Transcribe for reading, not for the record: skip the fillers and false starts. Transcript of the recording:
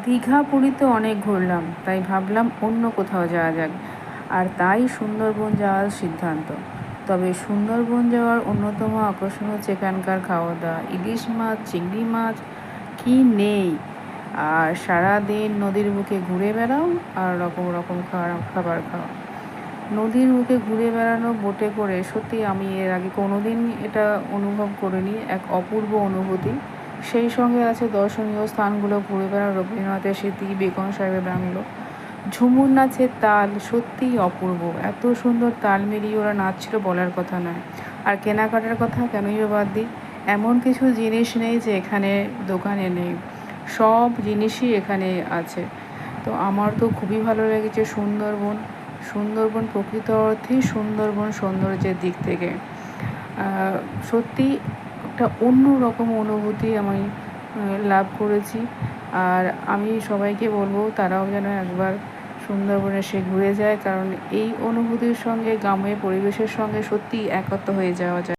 দীঘা পুরীতে অনেক ঘুরলাম, তাই ভাবলাম অন্য কোথাও যাওয়া যাক। আর তাই সুন্দরবন যাওয়ার সিদ্ধান্ত। তবে সুন্দরবন যাওয়ার অন্যতম আকর্ষণ হচ্ছে এখানকার খাওয়া দাওয়া। ইলিশ মাছ, চিংড়ি মাছ কি নেই। আর সারাদিন নদীর বুকে ঘুরে বেড়াও আর রকম রকম খাবার খাওয়া। নদীর বুকে ঘুরে বেড়ানো বোটে করে সত্যি আমি এর আগে কোনোদিন এটা অনুভব করিনি। এক অপূর্ব অনুভূতি। সেই সঙ্গে আছে দর্শনীয় স্থানগুলো ঘুরে বেড়ানো, রবীন্দ্রনাথের স্মৃতি, বেগম সাহেবের বাংলো। ঝুমুর নাচের তাল সত্যিই অপূর্ব। এত সুন্দর তাল মিলিয়ে ওরা নাচছিল বলার কথা নয়। আর কেনাকাটার কথা কেনই বা বাদ দিই, এমন কিছু জিনিস নেই যে এখানে দোকানে নেই। সব জিনিসই এখানে আছে। তো আমার তো খুবই ভালো লেগেছে সুন্দরবন। সুন্দরবন প্রকৃত অর্থেই সুন্দরবন সৌন্দর্যের দিক থেকে সত্যি একটা অন্য রকম অনুভূতি আমি লাভ করেছি। আর আমি সবাইকে বলবো তারাও যেন একবার সুন্দরবনে এসে ঘুরে যায়, কারণ এই অনুভূতির সঙ্গে গ্রামের পরিবেশের সঙ্গে সত্যিই একাত্ম হয়ে যাওয়া যায়।